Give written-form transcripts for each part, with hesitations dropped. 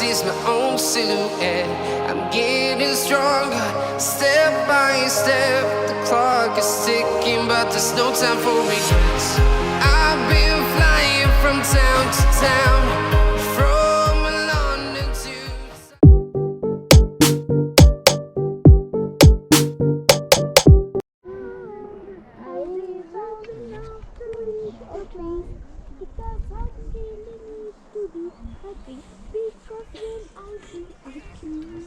sees my own silhouette. I'm getting stronger, step by step. The clock is ticking, but there's no time for regrets. I've been flying from town to town, from London to...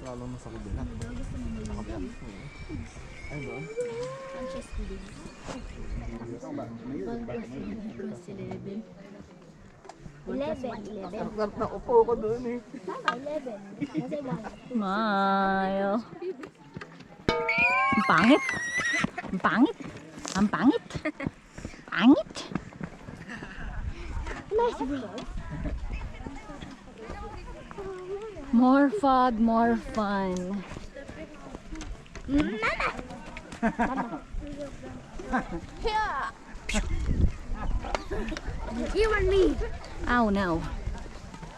Lalo na sa kabila. Ay ba? Naupo ko doon eh. Smile. Ang pangit. Ang pangit. Ang pangit. Pangit. Nice view. More fog, more fun. Mama. Here. You and me. Oh no.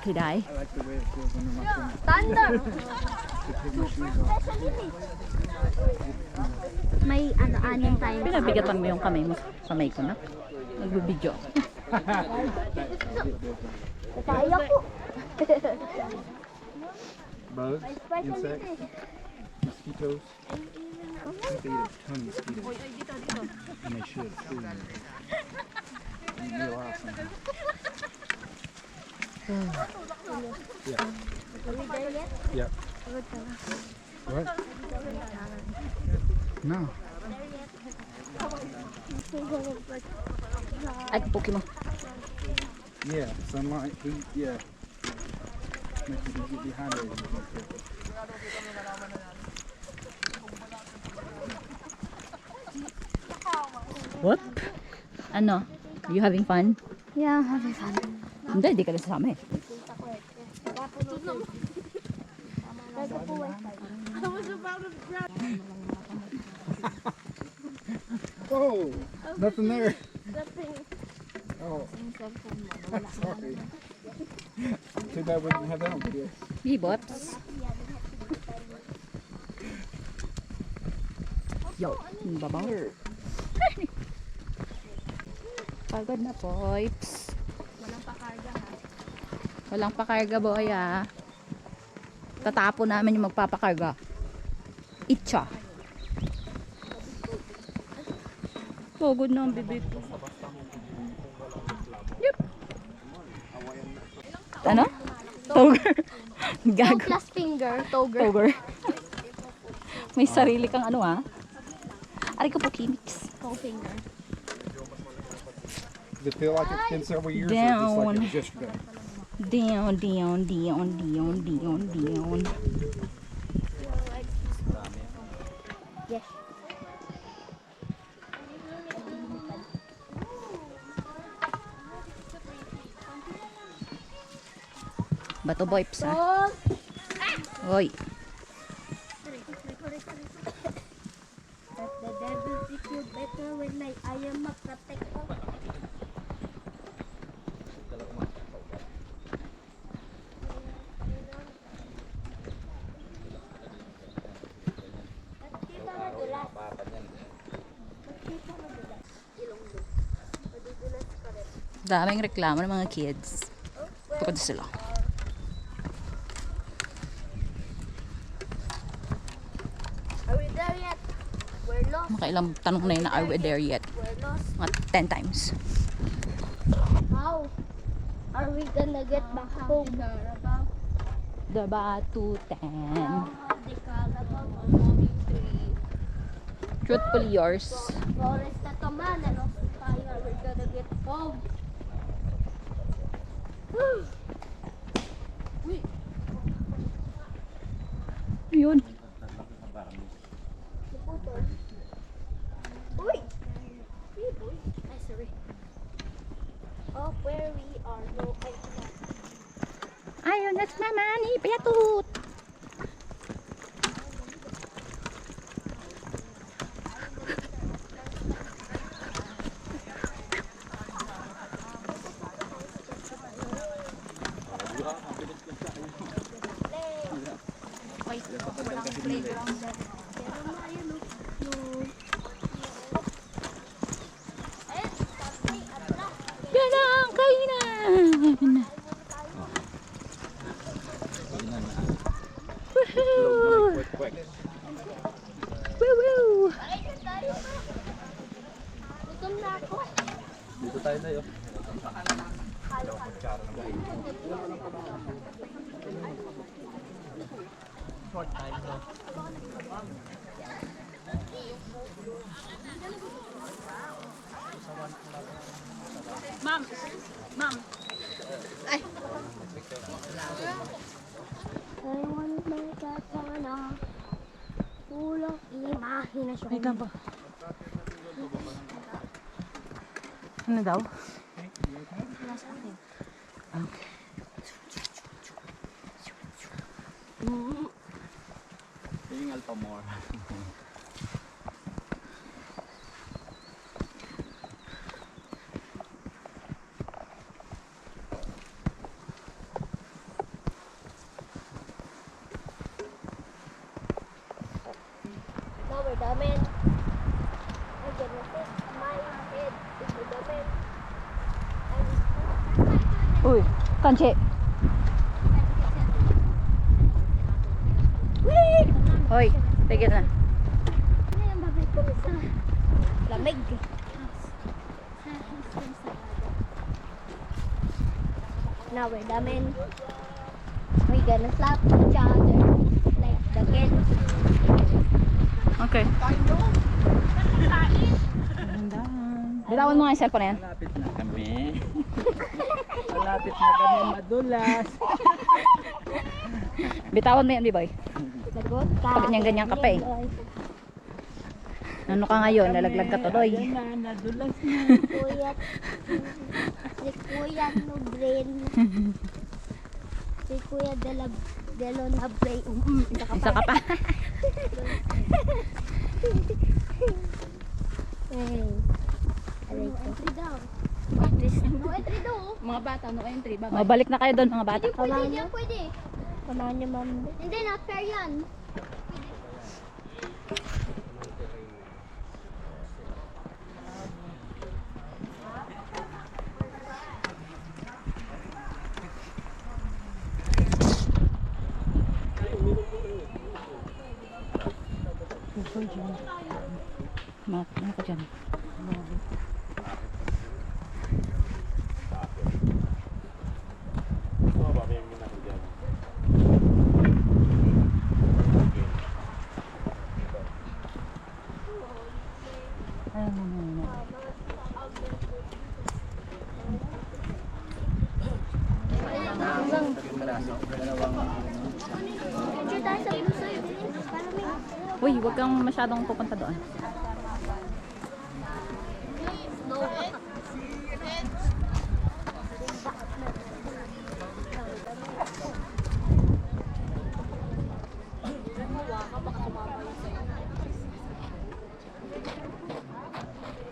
Could I? I like the way it feels under my feet. Thunder. May ano-anim tayong Pinabigatan mo yung kamay mo. Kamay ko na. Nagbibidyo. Kaya ko. Bugs, insects, mosquitoes. I think they eat a ton of mosquitoes. And they should. Too. You'd be alive somehow. Yeah. Are we there yet? Yep. What? No. Ay, kapuki mo. Yeah, sunlight, heat, yeah. Makes you get dehydrated. What? Ano? Are you having fun? Yeah, having fun. Hindi ka na sasama eh. Whoa! Nothing there. Oh. Sorry. Too bad we didn't have that on video. Bibots. Yo, babaw. Pagod na, poips. Walang pakarga ha. Walang pakarga, boy, ah. Tatapo namin yung magpapakarga. Itcha. Pagod na ang bibig ko. Yep. Ano? Toger. Gago. Plus finger, toger. Toger. May sarili kang ano, ah. Ari ko po, Kimix. Toe finger. Does it feel like it's been several years or just Down. like it was yesterday? Down, down, down, down, down, down. Yes. Bato boy, ha? Hoy. Let the devil treat you better when I am a protector. Daming reklamo ng mga kids. Pagod sila. Are we there yet? We're lost. Makailang tanong na yun na are we there yet? We're lost. Mga 10 times. How are we gonna get back home? Diba? 210. The Carabao or moving tree. Truthfully yours. Forest na to man, ano? How are we gonna get home? Yun. Naputol. Uy! Hey, boy. Ay, sorry. Of where we are, no, I cannot. Ayun, that's mama ni Piatut. Yan ang kainan! Woohoo! Woo-woo! Gutom na ako. Dito tayo na yun. Ma'am! Ma'am! Ay! I want my katana. Pulang imahinasyon. Wait lang po. Ano daw? Okay. Hingal pa more. No, we're done, man. I'm gonna hit my head with the domain. Uy! Kanche! Hoy! Tigil na. Ano yung babay ko sa lamig? Now we're done, man. We gonna slap each other like the kids. Okay. Bitawan mo nga yung cellphone na yan. Malapit na kami. Malapit na kami madulas. Bitawan mo yan, B-boy. Lagot ka. Pag ganyan-ganyan ka pa eh. Ano ka ngayon? Nalaglag ka tuloy. Ayun na, nadulas na. Kuya. Si Kuya no brain. Si Kuya Delo na brain. Isa ka pa. Hey. No entry daw. No entry daw. Mga bata, no entry. O, balik na kayo doon, mga bata. Pwede, hindi pwede. Samahan niyo, ma'am. Hindi, not fair yan. Ano ka dyan? Picture tayo sa blue side. Para may... Uy, huwag kang masyadong pupunta doon. No.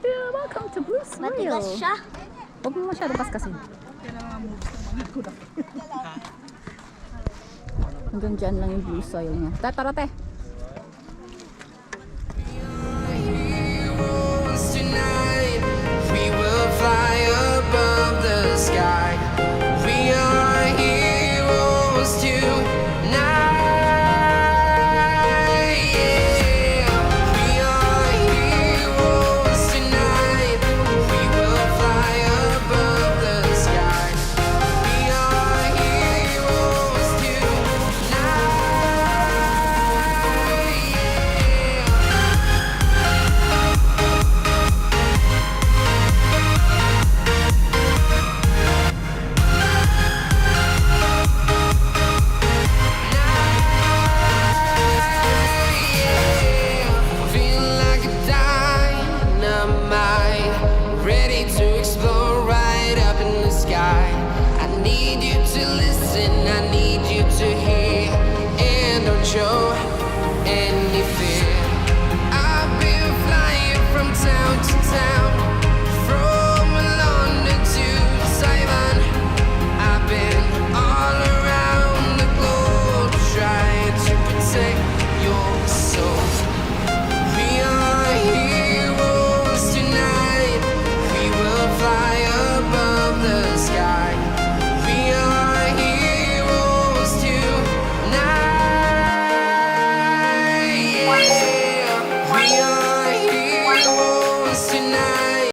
Yeah, welcome to Bruce Matigas Royal. siya. Huwag mo masyadong kaskasin. Hanggang dyan lang yung blue soil niya. Tara, te. Heroes tonight, we will fly above the sky. We are heroes tonight. Yeah, we are heroes tonight. We will fly above the sky. We are heroes tonight. Feeling like a dynamite, ready to explode right up in the sky. I need you to listen, I need you to hear, and don't show any fear.